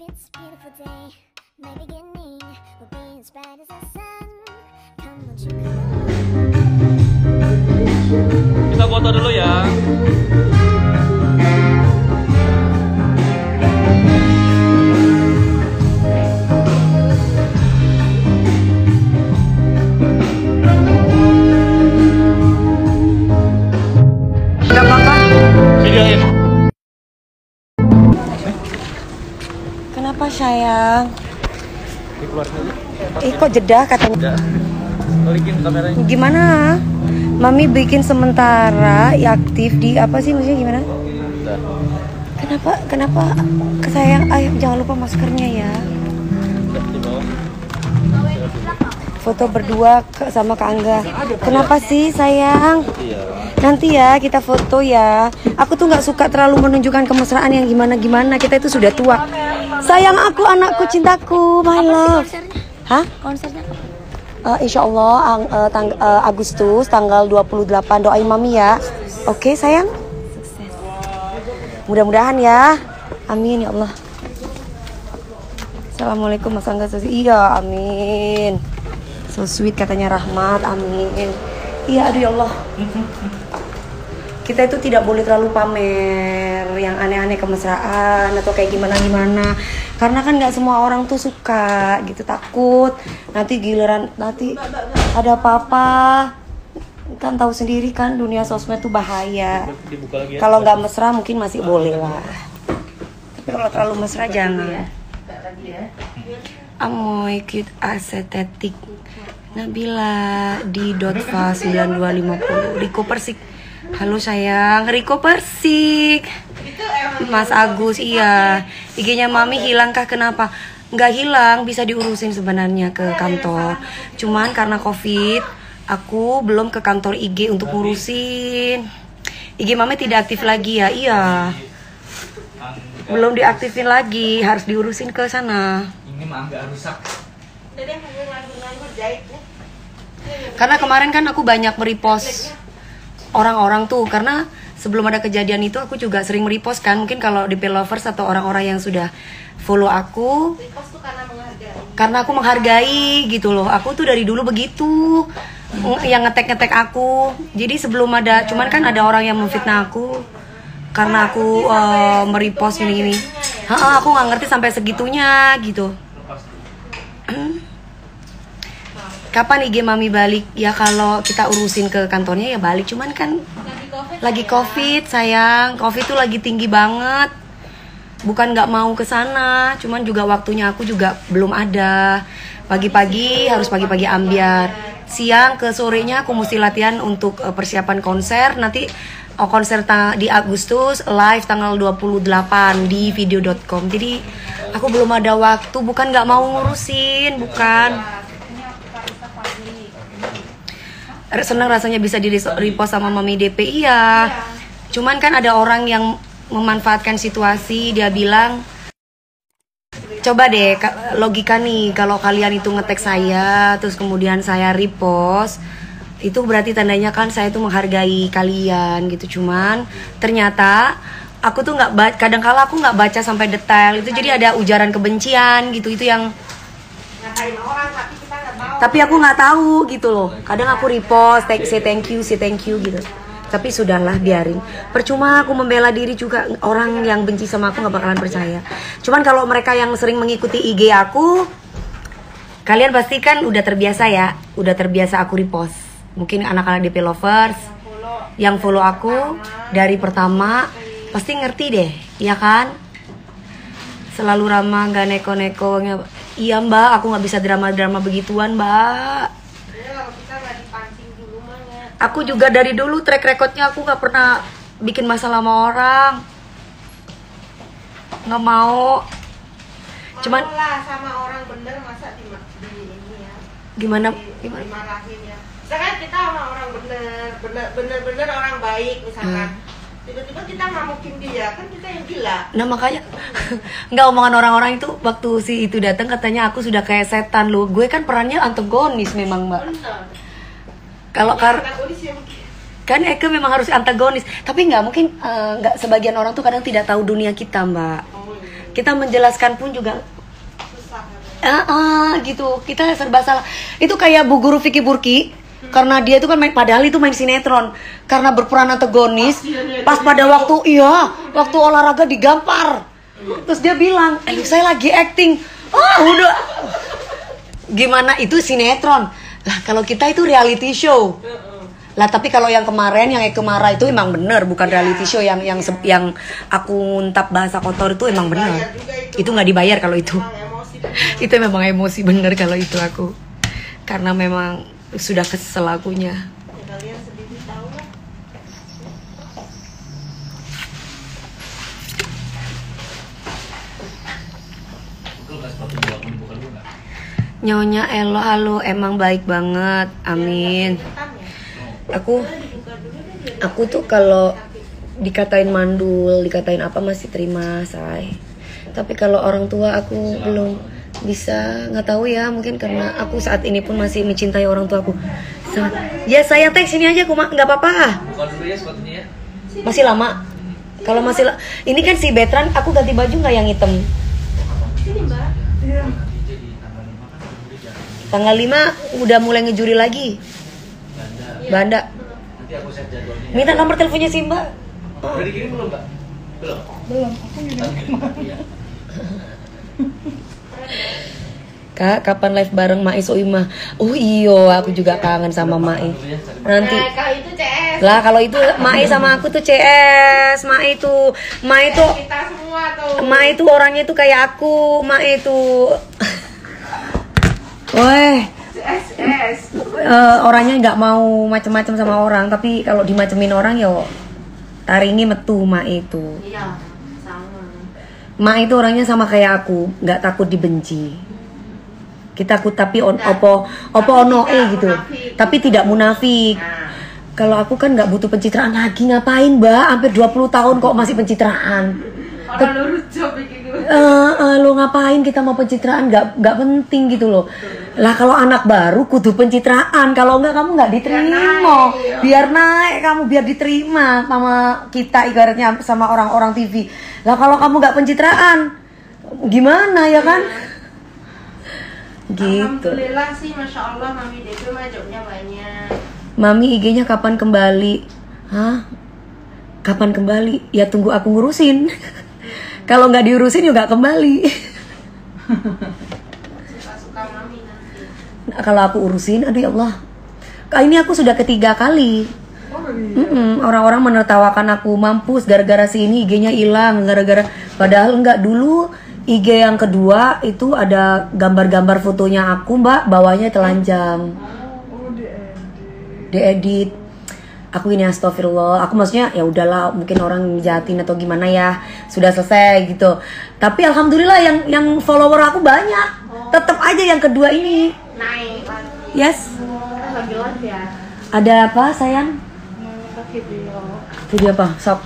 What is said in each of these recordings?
It's a beautiful day, my beginning will be as bright as the sun. Come on, you come on. Kita foto dulu ya. Gak apa-apa. Videoin. Kenapa sayang? Dikeluarin aja. Kok jeda katanya? Udah. Balikin kameranya. Gimana? Mami bikin sementara ya aktif di apa sih maksudnya gimana? Udah. Kenapa sayang? Ayo jangan lupa maskernya ya. Udah di bawah. Foto berdua sama Kak Angga. Kenapa sih sayang? Iya. Nanti ya kita foto ya. Aku tuh nggak suka terlalu menunjukkan kemesraan yang gimana-gimana. Kita itu sudah tua. Sayang aku, anakku, cintaku, my love. Hah? Konsernya Insya Allah Agustus tanggal 28. Doain mami ya. Oke sayang. Mudah-mudahan ya. Amin ya Allah. Assalamualaikum Mas Angga. Iya amin. So sweet katanya Rahmat. Amin. Iya aduh ya Allah. Kita itu tidak boleh terlalu pamer yang aneh-aneh kemesraan atau kayak gimana-gimana. Karena kan nggak semua orang tuh suka gitu, takut nanti giliran nanti ada apa-apa. Kan tahu sendiri kan dunia sosmed tuh bahaya. Dibuka lagi ya. Kalau nggak mesra mungkin masih boleh lah. Tapi kalau terlalu mesra jangan. Amoy cute aesthetic. Nabila di Dotva 9250. Riko Persik. Halo sayang, Riko Persik. Mas Agus, iya. IG-nya Mami hilangkah kenapa? Nggak hilang, bisa diurusin sebenarnya ke kantor. Cuman karena Covid, aku belum ke kantor IG untuk ngurusin. IG Mami tidak aktif lagi ya, iya. Belum diaktifin lagi, harus diurusin ke sana. Ini mah agak rusak. Karena kemarin kan aku banyak merepost orang-orang tuh, karena sebelum ada kejadian itu aku juga sering merepost kan. Mungkin kalau di Lovers atau orang-orang yang sudah follow aku, karena aku menghargai gitu loh. Aku tuh dari dulu begitu, yang ngetek aku. Jadi sebelum ada, cuman kan ada orang yang memfitnah aku karena aku merepost ini. Aku nggak ngerti sampai segitunya gitu. Kapan IG Mami balik? Ya kalau kita urusin ke kantornya ya balik. Cuman kan lagi COVID sayang. COVID tuh lagi tinggi banget. Bukan nggak mau ke sana, cuman juga waktunya aku juga belum ada. Pagi-pagi harus pagi-pagi ambiar. Siang ke sorenya aku mesti latihan untuk persiapan konser. Nanti konser di Agustus live tanggal 28 di video.com. Jadi aku belum ada waktu. Bukan nggak mau ngurusin, bukan. Senang rasanya bisa di repost sama Mami DP, iya. Cuman kan ada orang yang memanfaatkan situasi. Dia bilang, coba deh logika nih, kalau kalian itu nge-tag saya terus kemudian saya repost, itu berarti tandanya kan saya tuh menghargai kalian gitu. Cuman ternyata aku tuh nggak, kadang-kala aku nggak baca sampai detail itu, jadi ada ujaran kebencian gitu. Itu yang tapi aku nggak tahu gitu loh. Kadang aku repost, say thank you gitu. Tapi sudahlah, biarin. Percuma aku membela diri juga, orang yang benci sama aku nggak bakalan percaya. Cuman kalau mereka yang sering mengikuti IG aku, kalian pasti kan udah terbiasa ya, udah terbiasa aku repost. Mungkin anak-anak DP Lovers yang follow aku dari pertama pasti ngerti deh, ya kan? Selalu ramah, gak neko-neko. Iya mbak, aku gak bisa drama-drama begituan mbak. Aku juga dari dulu track recordnya aku gak pernah bikin masalah sama orang. Gak mau. Cuman lah sama orang bener, masa di ini ya. Gimana? Dimarahin ya. Misalkan kita sama orang bener orang baik misalkan. Tiba-tiba kita ngamukin dia, kan kita yang gila. Nah makanya nggak, omongan orang-orang itu waktu si itu datang katanya aku sudah kayak setan loh. Gue kan perannya antagonis memang mbak. Kalau kan Eke memang harus antagonis. Tapi nggak mungkin, nggak sebagian orang tuh kadang tidak tahu dunia kita mbak. Kita menjelaskan pun juga gitu. Kita serba salah. Itu kayak Bu Guru Vicky Burki. Karena dia itu kan padahal itu main sinetron. Karena berperan antagonis. Pas pada waktu olahraga digampar. Terus dia bilang, saya lagi acting. Udah. Gimana itu sinetron? Lah kalau kita itu reality show. Lah tapi kalau yang kemarin yang Eke Mara itu emang bener, bukan reality show yang aku untap bahasa kotor itu emang bener. Itu nggak dibayar kalau itu. Itu memang emosi bener kalau itu aku. Karena memang sudah kesel akunya. Kalian sendiri tahu lah. Nyonya Elo, halo, emang baik banget, amin. Aku tuh kalau dikatain mandul, dikatain apa masih terima, say. Tapi kalau orang tua aku belum bisa, nggak tahu ya, mungkin karena aku saat ini pun masih mencintai orang tua aku. Ya saya teks sini aja, aku nggak apa-apa. Bukan dulu ya sepatunya. Masih lama. Kalau masih ini kan si Betran, aku ganti baju nggak yang hitam. Sini Mbak. Tanggal 5 udah mulai ngejuri lagi. Banda. Nanti aku set jadwalnya. Minta nomor teleponnya si Mbak. Udah dikirim belum, Mbak? Belum. Aku juga. Kak, kapan live bareng Mai Soimah? Oh iyo, aku juga kangen sama Mai. Nanti. Kalau itu CS. Lah kalau itu Mai sama aku tuh CS. Mai tuh Kita semua tuh. Mai tuh orangnya tuh kayak aku. Mai tuh. Weh. CS. Orangnya nggak mau macem-macem sama orang, tapi kalau dimacemin orang yo taringi metu Mai itu. Iya, sama. Mai itu orangnya sama kayak aku, nggak takut dibenci. Kita takut tapi opo ono gitu. Munafik. Tapi tidak munafik. Nah. Kalau aku kan nggak butuh pencitraan lagi, ngapain Mbak? Hampir 20 tahun kok masih pencitraan. Orang lurus job bikin gue. Lo ngapain kita mau pencitraan? Nggak penting gitu loh. Lah kalau anak baru kudu pencitraan. Kalau enggak kamu nggak diterima. Biar naik kamu, biar diterima sama kita, ibaratnya sama orang-orang TV. Lah kalau kamu nggak pencitraan, gimana ya kan? Gitu. Alhamdulillah sih, Masya Allah Mami Dewi mah jobnya banyak. Mami IG-nya kapan kembali? Hah? Kapan kembali? Ya tunggu aku ngurusin. Kalau nggak diurusin juga nggak kembali. Suka-suka Mami nanti. Nah, kalau aku urusin, aduh ya Allah. Kali ini aku sudah ketiga kali. Orang-orang menertawakan aku mampus gara-gara si ini IG-nya hilang, gara-gara padahal enggak. Dulu IG yang kedua itu ada gambar-gambar fotonya aku, Mbak, bawahnya telanjang. Diedit. Aku ini astagfirullah. Aku maksudnya ya udahlah, mungkin orang jahatin atau gimana ya. Sudah selesai gitu. Tapi alhamdulillah yang follower aku banyak. Tetap aja yang kedua ini. Naik lagi. Yes. Lagi live ya. Ada apa, sayang? Video. Video apa? Sok.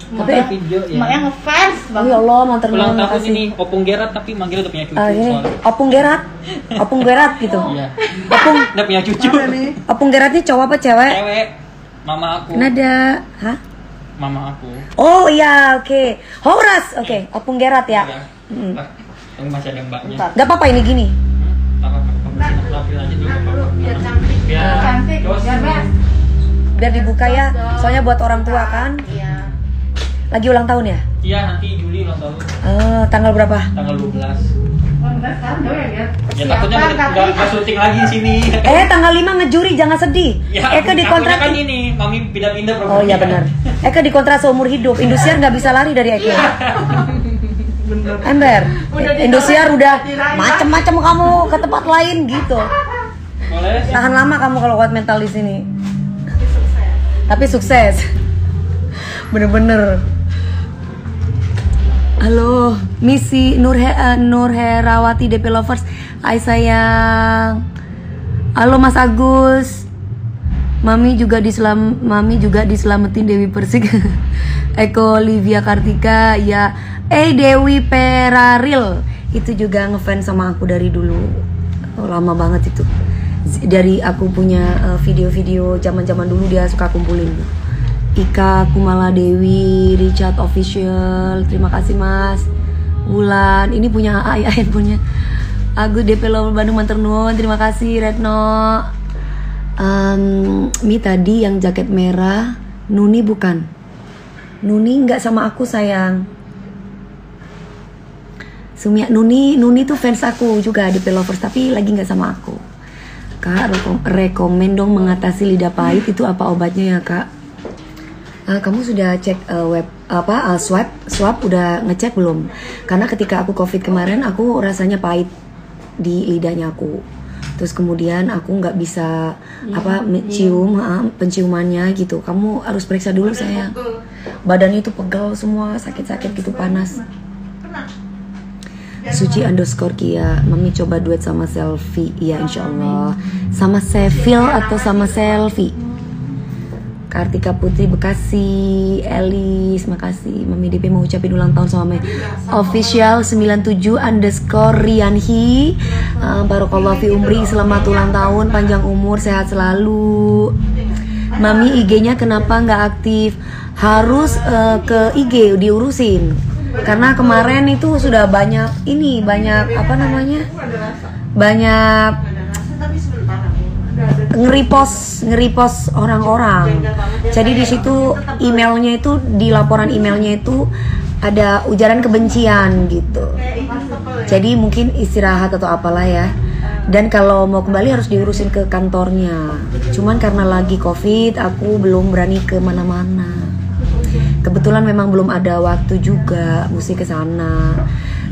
Tapi video ya. Mak yang ngefans oh ya Allah, mantan Ulang tahun makasih. ini Opung Gerat tapi manggil udah punya cucu Ini soalnya. Opung Gerat gitu. Iya. Opung Udah punya cucu. Opung Gerat ini cowok apa cewek? Cewek. Mama aku. Nada, hah? Mama aku. Oh iya, oke. Horas, oke. Opung Gerat ya. Ya. Lah, yang masih ada mbaknya. Gak apa-apa ini gini. Lapin aja dulu. Biar cantik. Biar Cantik. Biar best. Biar dibuka ya. Soalnya buat orang tua kan. Iya. Lagi ulang tahun ya? Iya, nanti Juli ulang tahun. Tanggal berapa? Tanggal 12. Kan ya. Ya takutnya nggak syuting lagi di sini. Tanggal 5 ngejuri, jangan sedih. Ya, Eka dikontrak. kan ini, Mami pindah-pindah Oh iya benar. Eka dikontrak seumur hidup. Indosiar nggak bisa lari dari Eka. Ember. Indosiar udah macem-macem kamu ke tempat lain gitu. Boleh. Tahan lama kamu kalau kuat mental di sini. Tapi sukses. Bener-bener. Halo, Misi Nur Herawati DP Lovers. Hai sayang. Halo Mas Agus. Mami juga diselamatin Dewi Persik. Eko Livia Kartika ya. Dewi Peraril itu juga ngefans sama aku dari dulu. Lama banget itu. Dari aku punya video-video zaman-zaman dulu dia suka kumpulin. Ika Kumala Dewi, Richard Official, terima kasih Mas. Wulan, ini punya AA ya handphonenya. Agus DP Lover Bandung Manter Nuwun, terima kasih Retno. Mi tadi yang jaket merah, Nuni bukan? Nuni nggak sama aku sayang. Sumia, Nuni tuh fans aku juga DP Lovers tapi lagi nggak sama aku. Kak, rekomen dong mengatasi lidah pahit, itu apa obatnya ya kak? Kamu sudah cek swab udah ngecek belum? Karena ketika aku covid kemarin aku rasanya pahit di lidahnya aku. Terus kemudian aku nggak bisa cium penciumannya gitu. Kamu harus periksa dulu sayang. Badannya itu pegel semua, sakit-sakit gitu, panas. Suci _ Kia, Mami coba duet sama Selfie. Iya insya Allah. Sama Seville atau sama Selfie. Kartika Putri Bekasi, Elis, makasih. Mami DP mau ucapin ulang tahun sama Mami. Official 97 _ Rianhi. Barakallahu fi umri, selamat ulang tahun, panjang umur, sehat selalu. Mami IG-nya kenapa nggak aktif? Harus ke IG diurusin. Karena kemarin itu sudah banyak banyak nge-repost orang-orang. Jadi di situ emailnya itu, di laporan emailnya itu ada ujaran kebencian gitu. Jadi mungkin istirahat atau apalah ya. Dan kalau mau kembali harus diurusin ke kantornya. Cuman karena lagi covid, aku belum berani ke mana-mana. Kebetulan memang belum ada waktu juga, mesti ke sana.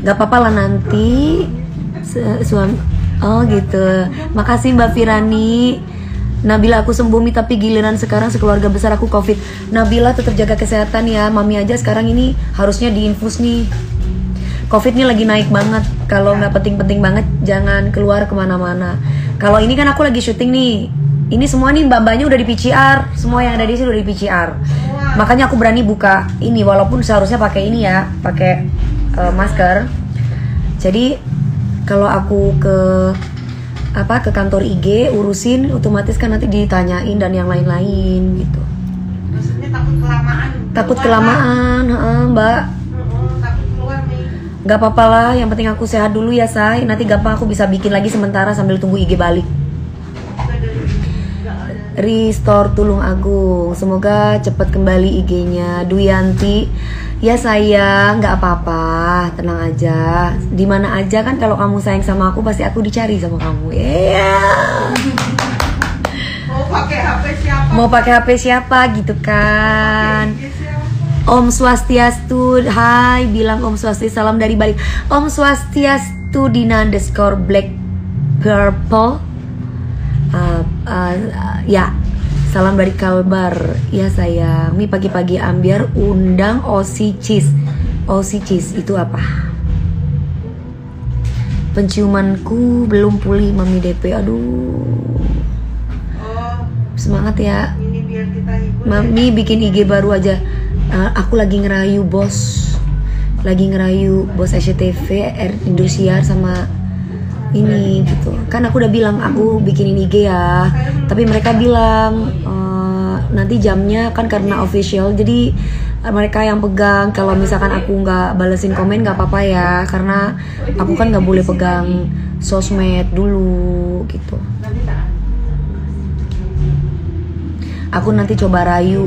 Gak apa-apa lah nanti suami. Oh gitu. Makasih Mbak Firani. Nabila, aku sembuh tapi giliran sekarang sekeluarga besar aku covid. Nabila tetap jaga kesehatan ya. Mami aja sekarang ini harusnya diinfus nih. Covid ini lagi naik banget. Kalau nggak penting-penting banget jangan keluar kemana-mana. Kalau ini kan aku lagi syuting nih. Ini semua nih mbak-mbaknya udah di PCR. Semua yang ada di sini udah di PCR. Makanya aku berani buka ini walaupun seharusnya pakai ini ya, pakai masker. Jadi kalau aku ke kantor IG urusin, otomatis kan nanti ditanyain dan yang lain-lain gitu. Maksudnya takut kelamaan. Takut kelamaan, Mbak. Takut keluar nih. Gak apa-apa lah, yang penting aku sehat dulu ya say. Nanti gampang aku bisa bikin lagi sementara sambil tunggu IG balik. Restore Tulung Agung, semoga cepat kembali IG-nya. Duyanti, ya sayang, nggak apa-apa, tenang aja. Dimana aja kan kalau kamu sayang sama aku pasti aku dicari sama kamu. Mau pakai HP siapa? Mau pakai HP siapa gitu kan? Om Swastiastu, hai, bilang Om Swastiastu, salam dari Bali. Om Swastiastu Dina _ Black Purple. Ya, salam dari Kalbar. Ya sayang, mi pagi-pagi ambiar undang Osi Cheese. Osi Cheese itu apa? Penciumanku belum pulih Mami DP. Aduh. Semangat ya. Ini biar kita hibur. Mami bikin IG baru aja. Aku lagi ngerayu bos. Lagi ngerayu bos SCTV, Indosiar sama ini gitu. Kan aku udah bilang aku bikinin IG ya. Tapi mereka bilang nanti jamnya kan karena official. Jadi mereka yang pegang. Kalau misalkan aku nggak balesin komen nggak apa-apa ya. Karena aku kan nggak boleh pegang sosmed dulu gitu. Aku nanti coba rayu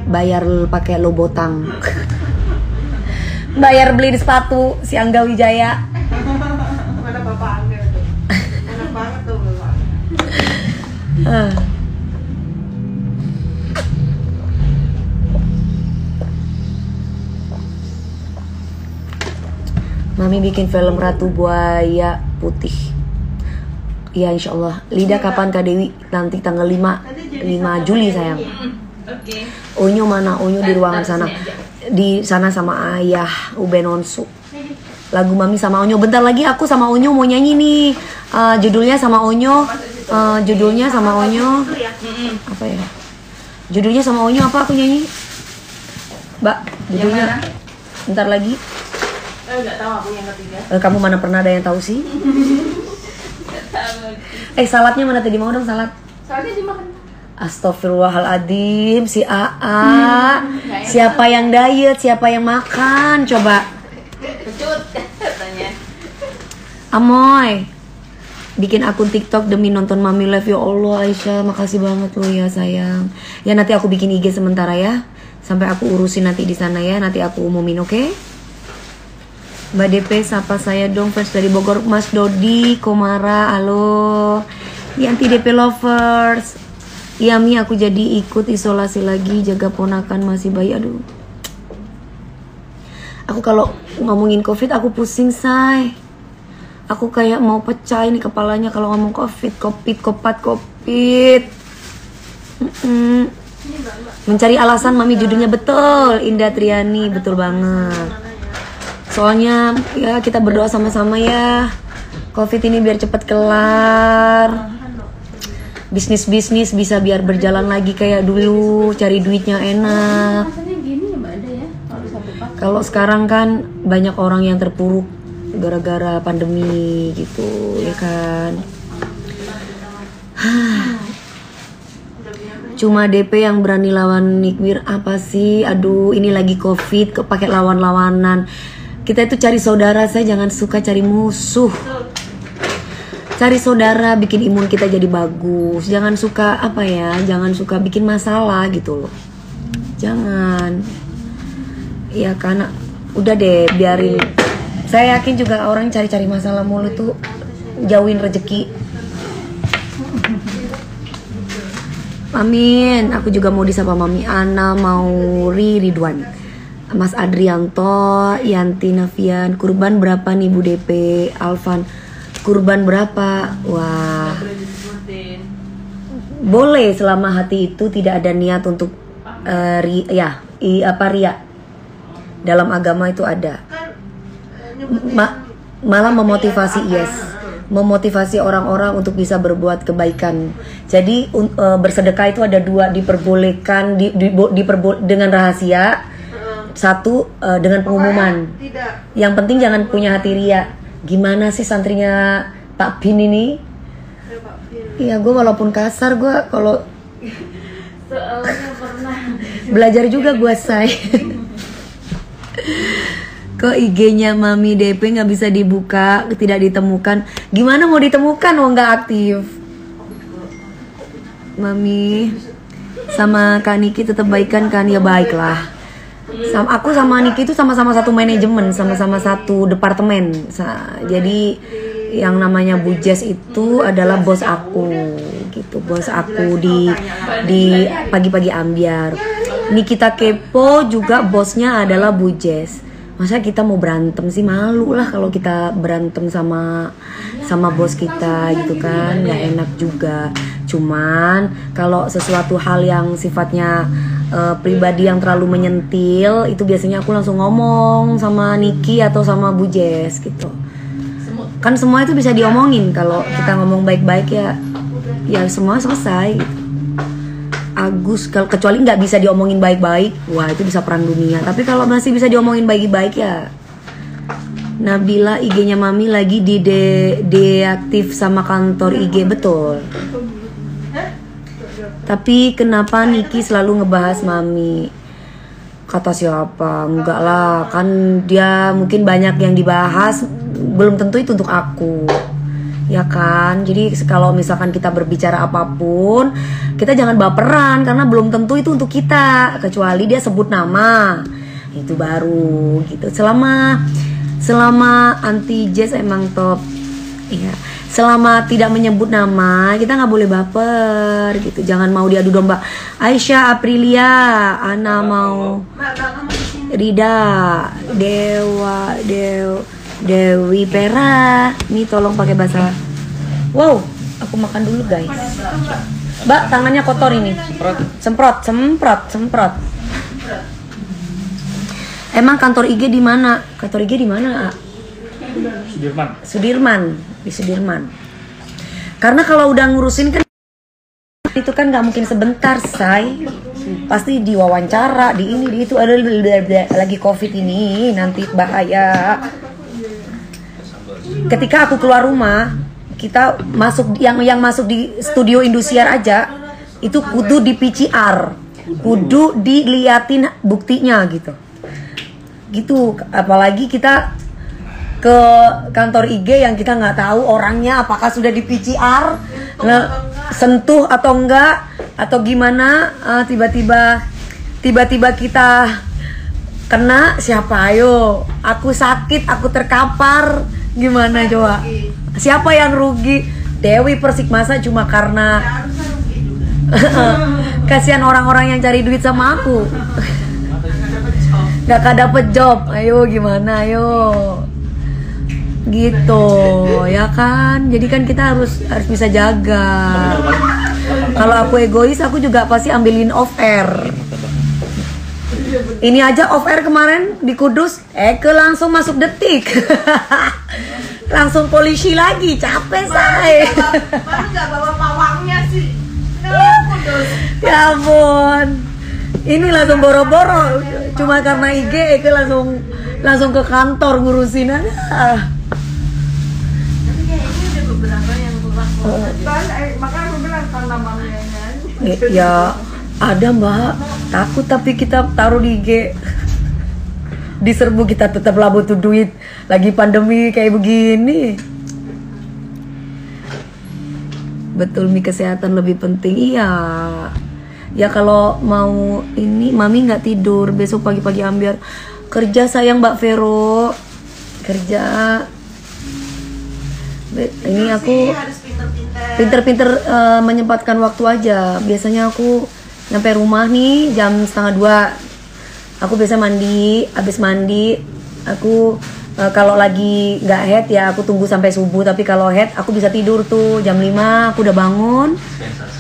bayar pakai Lobotang. Bayar beli sepatu si Angga Wijaya. Mana Bapak Angga tuh? Enak banget tuh Bapak. Mami bikin film Ratu Buaya Putih. Iya insyaallah. Lidah kapan Kak Dewi? Nanti tanggal 5 Juli sayang. Oke. Unyu mana? Unyu di ruangan sana. Di sana sama ayah Ubenonsu. Lagu Mami sama Onyo. Bentar lagi aku sama Onyo mau nyanyi nih. Judulnya sama Onyo. Judulnya sama Onyo. Apa ya? Judulnya sama Onyo apa aku nyanyi? Mbak, judulnya. Bentar lagi. Nggak tahu aku yang ketiga. Kamu mana pernah ada yang tahu sih? Saladnya mana tadi, mau dong salad? Soalnya dimakan. Astagfirullahaladzim, si AA. Siapa yang diet, siapa yang makan? Coba. Kecut. Amoy, bikin akun TikTok demi nonton Mami Live. Ya Allah Aisyah, makasih banget lo ya sayang. Ya nanti aku bikin IG sementara ya, sampai aku urusin nanti di sana ya. Nanti aku umumin, oke? Mbak DP, sapa saya dong, fans dari Bogor. Mas Dodi Komara, halo. Yanti DP lovers. Iya Mi, aku jadi ikut isolasi lagi, jaga ponakan masih bayi. Aduh, aku kalau ngomongin COVID aku pusing say. Aku kayak mau pecah ini kepalanya kalau ngomong COVID. Mencari alasan Mami judulnya betul. Indah Triani, betul banget. Soalnya ya kita berdoa sama-sama ya, COVID ini biar cepet kelar. Bisnis bisa biar berjalan lagi kayak dulu, cari duitnya enak. Rasanya gini ya Mbak Ada ya, kalau satu pak. Kalau sekarang kan banyak orang yang terpuruk gara-gara pandemi gitu, ya kan. Cuma DP yang berani lawan Nikwir, apa sih? Aduh, ini lagi COVID, kok pakai lawan-lawanan. Kita itu cari saudara, saya jangan suka cari musuh. Cari saudara, bikin imun kita jadi bagus. Jangan suka jangan suka bikin masalah gitu loh. Jangan. Ya karena udah deh, biarin. Saya yakin juga orang cari-cari masalah mulu tuh jauhin rezeki. Amin. Aku juga mau disapa Mami Ana, Mauri Ridwan, Mas Adrianto, Yanti Nafian. Kurban berapa nih Bu DP? Alvan, kurban berapa? Wah, boleh selama hati itu tidak ada niat untuk ria. Dalam agama itu ada. Malah memotivasi, memotivasi orang-orang untuk bisa berbuat kebaikan. Jadi bersedekah itu ada dua, diperbolehkan dengan rahasia, satu dengan pengumuman. Yang penting jangan punya hati ria. Gimana sih santrinya Pak Bin ini? Iya, gue walaupun kasar, gue kalau Soalnya pernah belajar juga gue say. Kok IG-nya Mami DP nggak bisa dibuka, tidak ditemukan? Gimana mau ditemukan? Oh, nggak aktif. Mami sama Kak Niki tetap baikan kan? Ya baiklah. Aku sama Niki itu sama-sama satu manajemen, sama-sama satu departemen. Jadi yang namanya Bu Jess itu adalah bos aku, gitu. Bos aku di pagi-pagi ambiar. Nikita Kepo juga bosnya adalah Bu Jess. Masa kita mau berantem sih? Malu lah kalau kita berantem sama bos kita gitu kan, nggak enak juga. Cuman kalau sesuatu hal yang sifatnya pribadi yang terlalu menyentil, itu biasanya aku langsung ngomong sama Niki atau sama Bu Jess gitu. Kan semua itu bisa diomongin kalau kita ngomong baik-baik ya semua selesai gitu. Agus, kalau kecuali nggak bisa diomongin baik-baik, wah itu bisa perang dunia. Tapi kalau masih bisa diomongin baik-baik ya. Nabila, IG-nya Mami lagi deaktif sama kantor IG, betul. Tapi kenapa Niki selalu ngebahas Mami? Kata siapa? Enggak lah, kan dia mungkin banyak yang dibahas, belum tentu itu untuk aku. Ya kan, jadi kalau misalkan kita berbicara apapun, kita jangan baperan karena belum tentu itu untuk kita, kecuali dia sebut nama, itu baru gitu. Selama anti jazz emang top, iya. Selama tidak menyebut nama, kita nggak boleh baper gitu. Jangan mau diadu domba. Aisyah Aprilia, Ana mau Rida, Dewi Pera, nih tolong pakai bahasa. Wow, aku makan dulu guys. Mbak, tangannya kotor ini. Semprot. Emang kantor IG di mana? Kantor IG di mana? Sudirman, di Sudirman. Karena kalau udah ngurusin kan itu kan nggak mungkin sebentar, say. Pasti diwawancara, di ini, di itu. Ada lagi COVID ini, nanti bahaya. Ketika aku keluar rumah, kita masuk yang masuk di studio Indosiar aja itu kudu di PCR, kudu diliatin buktinya gitu. Apalagi kita ke kantor IG yang kita nggak tahu orangnya apakah sudah di PCR, sentuh atau enggak, atau gimana, tiba-tiba kita kena, siapa ayo? Aku sakit, aku terkapar, gimana coba? Siapa yang rugi? Dewi Persik, masa cuma karena kasihan orang-orang yang cari duit sama aku. Gak dapet job, ayo gimana, ayo gitu ya kan. Jadi kan kita harus bisa jaga. Kalau aku egois, aku juga pasti ambilin off air. Ini aja off air kemarin di Kudus, Eke langsung masuk Detik. Langsung polisi lagi, capek saya. Baru nggak bawa pawangnya sih. Ya ampun. Ini langsung boro-boro cuma karena IG, Eke langsung ke kantor ngurusin aja. Tapi kayaknya ada beberapa yang kurang. Makanya aku bilang karena mamanya. Ya ada mbak, takut tapi kita taruh di IG. Diserbu kita tetap lah butuh duit. Lagi pandemi kayak begini. Betul, Mi, kesehatan lebih penting. Iya. Ya kalau mau ini, Mami nggak tidur. Besok pagi-pagi ambil kerja sayang Mbak Vero. Kerja. Ini aku pinter-pinter menyempatkan waktu aja. Biasanya aku nyampe rumah nih jam 1:30. Aku biasa mandi, habis mandi aku kalau lagi nggak head ya aku tunggu sampai subuh. Tapi kalau head aku bisa tidur tuh jam 5 aku udah bangun.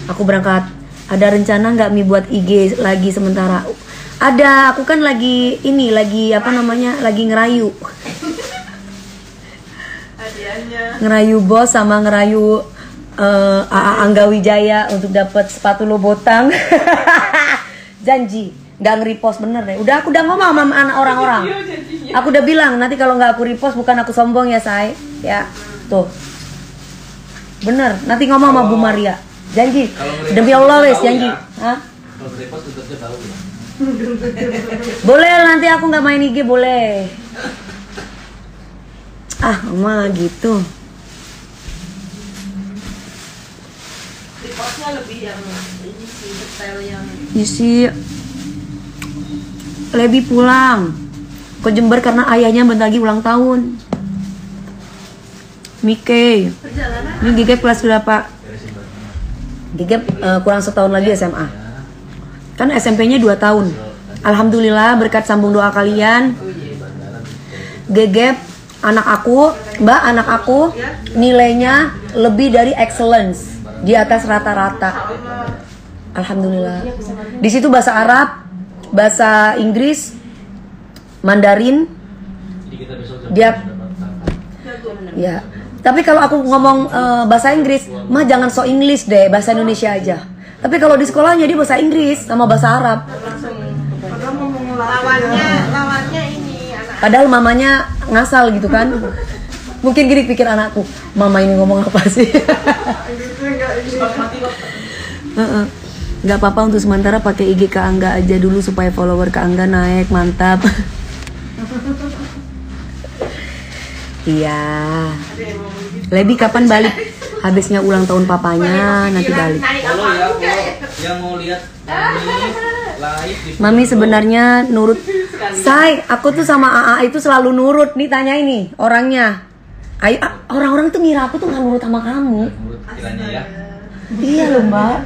Aku berangkat. Ada rencana nggak Mi buat IG lagi sementara? Ada, aku kan lagi apa namanya, lagi ngerayu. Ngerayu bos sama ngerayu Angga Wijaya untuk dapat sepatu Lobotang. Janji nggak nge-repost, bener deh. Aku udah ngomong sama anak orang-orang. Aku udah bilang nanti kalau nggak aku repost bukan aku sombong ya, say. Ya, tuh. Bener, nanti ngomong sama Bu Maria. Janji. Demi Allah wes, janji. Ya. Hah? Kalau repost tutup tahu ya. Boleh, nanti aku nggak main IG boleh. Ah, mama gitu. Repostnya lebih yang ini sih, detail yang Isi Lebi pulang ke Jember karena ayahnya bentar lagi ulang tahun. Mike, ini Gigep kelas berapa? Gigep kurang setahun lagi SMA. Kan SMP-nya 2 tahun. Alhamdulillah berkat sambung doa kalian. Gigep anak aku, Mbak, anak aku nilainya lebih dari excellence, di atas rata-rata. Alhamdulillah. Di situ bahasa Arab, bahasa Inggris, Mandarin. Dia ya. Tapi kalau aku ngomong bahasa Inggris, mah jangan so English deh, bahasa Indonesia aja. Tapi kalau di sekolahnya dia bahasa Inggris sama bahasa Arab. lawannya ini anak. Padahal mamanya ngasal gitu kan. Mungkin gini pikir anakku, mama ini ngomong apa sih? Nggak apa-apa untuk sementara pakai IG Kak Angga aja dulu supaya follower Kak Angga naik, mantap. Iya. Lebi kapan balik? Habisnya ulang tahun papanya nanti balik. Follow ya, follow. Yang mau lihat live di Mami sebenarnya nurut. Say, aku tuh sama AA itu selalu nurut. Nih tanya ini orangnya. Ayo, orang-orang tuh ngira aku tuh nggak nurut sama kamu. menurut kiranya ya. Iya loh Mbak.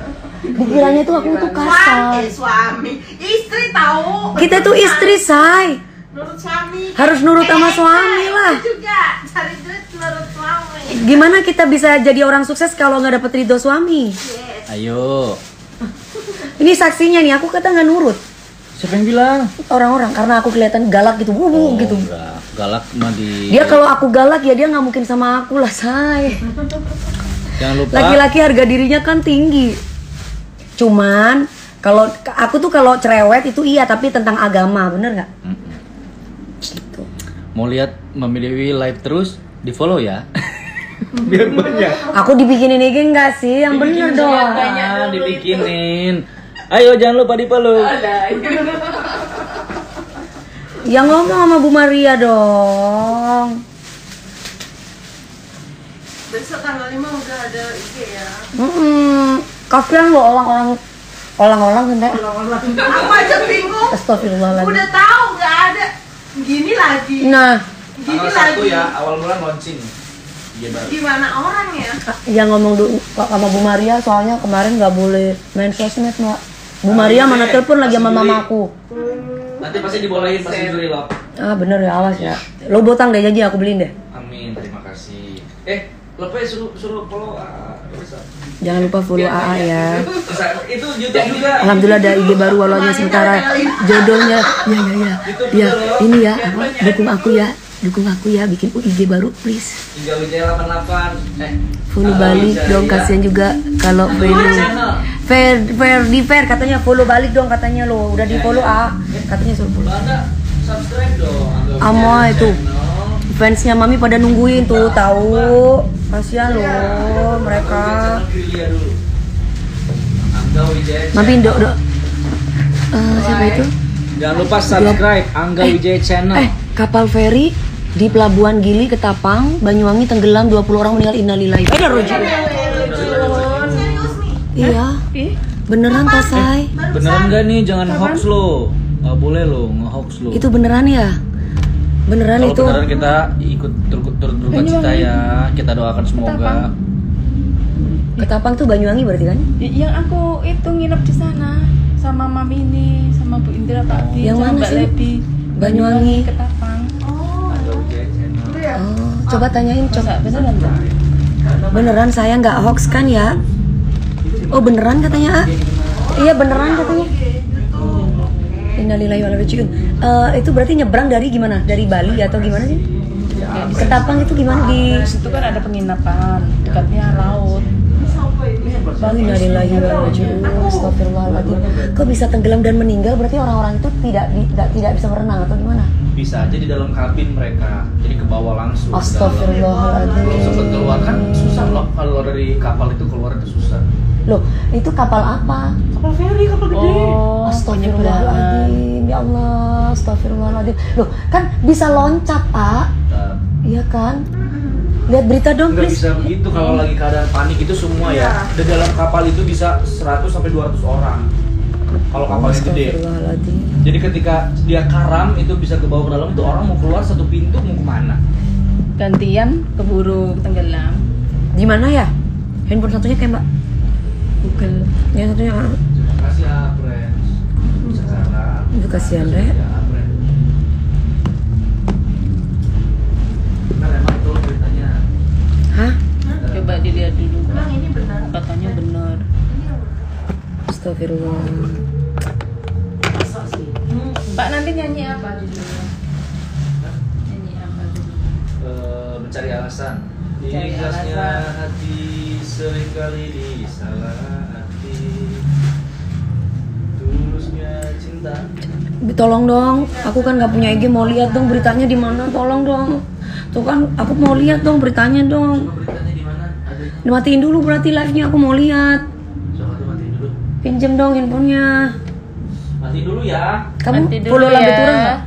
Dikiranya tuh aku tuh kasar. Suami, istri tahu. Kita tuh istri, Say. Nurut suami. Harus nurut sama suami lah. Juga cari duit nurut suami. Gimana kita bisa jadi orang sukses kalau nggak dapet ridho suami? Ayo. Ini saksinya nih, aku kata nggak nurut. Siapa yang bilang? Orang-orang karena aku kelihatan galak gitu, gitu. Enggak. Galak mah di. Dia kalau aku galak ya dia nggak mungkin sama aku lah, Say. Jangan lupa. Laki-laki harga dirinya kan tinggi. Cuman kalau aku tuh kalau cerewet itu iya, tapi tentang agama, bener nggak? Gitu. Mau lihat Mami Dewi live terus, di follow ya. Biar banyak. Aku dibikinin IG enggak sih? Yang bener dong. Ah, dibikinin. Ayo jangan lupa di follow. Yang ngomong sama Bu Maria dong. Besok tanggal 5 udah ada IG ya. Kasihan loh orang-orang sampai. Aku aja bingung. Astagfirullahaladzim. Udah tahu nggak ada. Gini lagi. Nah, Gini Tanggal 1 lagi. ya, awal bulan launching. Iya baru. Gimana orang ya? yang ngomong dulu sama Bu Maria soalnya kemarin nggak boleh main sosmed Mbak. Bu Maria mana telepon lagi sama mamaku. Nanti pasti dibolehin pas juri loh. Ah bener ya, awas ya. Lo botang deh janji aku beliin deh. Amin, terima kasih. Lepas suruh follow bisa. Jangan lupa follow AA ya. Bisa, itu YouTube juga. Alhamdulillah ada IG baru walaupun sementara jodohnya. Ya, ini ya, apa, dukung aku ya, bikin IG baru please. Hingga Wijaya 88. Follow balik dong, kasihan juga kalau Fair katanya follow balik dong katanya lo. Udah di follow katanya suruh follow. Anda subscribe dong. Ama itu fansnya Mami pada nungguin tuh tahu. Kasihan loh mereka. Angga Wijaya. Mami siapa itu? Jangan lupa subscribe Angga Wijaya Channel. Kapal feri di Pelabuhan Gili Ketapang, Banyuwangi tenggelam 20 orang meninggal innalillahi. Iya. Beneran Tasai? Beneran nggak nih? Jangan hoax lo. Nggak boleh lo nge-hoax lo. Itu beneran ya? Beneran Kalau itu? beneran kita ikut turut berduka cita ya. Kita doakan semoga. Ketapang tuh Banyuwangi berarti kan? Yang aku itu nginep di sana sama Mami ini, sama Bu Indra Pak Di, Yang sama mana Mbak sih? Lebi. Banyuwangi. Ketapang. Angga Wijaya Channel. Oh, coba tanyain coba. Beneran nggak? Beneran saya nggak hoax kan ya? Oh beneran katanya Iya beneran katanya. Innalillahi wa inna ilaihi raji'un. Itu berarti nyebrang dari gimana? Dari Bali atau gimana sih? Ketapang itu gimana di? Di situ kan ada penginapan, dekatnya laut. Innalillahi wa inna ilaihi raji'un. Astagfirullahaladzim. Kok bisa tenggelam dan meninggal? Berarti orang-orang itu tidak bisa berenang atau gimana? Bisa aja di dalam kabin mereka. Jadi ke bawah langsung. Astagfirullahaladzim. Kalau sempat keluar kan susah loh. Kalau dari kapal itu keluar itu susah. Loh, itu kapal apa? Kapal feri, kapal gede. Oh, Astagfirullahaladzim. Ya Allah, astagfirullahaladzim. Loh, kan bisa loncat, Iya kan? Lihat berita dong, Nggak please. bisa begitu kalau lagi keadaan panik itu semua ya. Di dalam kapal itu bisa 100 sampai 200 orang. Kalau kapalnya gede. Astagfirullahaladzim. Jadi ketika dia karam itu bisa ke bawah ke dalam itu orang mau keluar satu pintu mau kemana? Gantian keburu tenggelam. Di mana ya? Handphone satunya kayak Mbak. Google. Yang satunya Terima kasih Apres. Sekarang. Itu kasihan, Re. Ya, Apres. Benar emang itu beritanya. Hah? Coba dilihat dulu. Bilang ini benar. Katanya benar. Astagfirullah. Pak nanti nyanyi apa judulnya? Nyanyi apa dulu? Mencari alasan. Mencari Ikhlasnya alasan. hati seringkali disalahi. Tulusnya cinta. Tolong dong, aku kan nggak punya IG, mau lihat dong beritanya di mana, tolong dong. Tuh kan, aku mau lihat dong beritanya dong. Coba beritanya di mana? Ada. Matiin dulu berarti live-nya, aku mau lihat. Coba tuh matiin dulu. Pinjem dong handphonenya. Matiin dulu ya. Kamu Mati dulu follow ya. Lambe Turang nggak?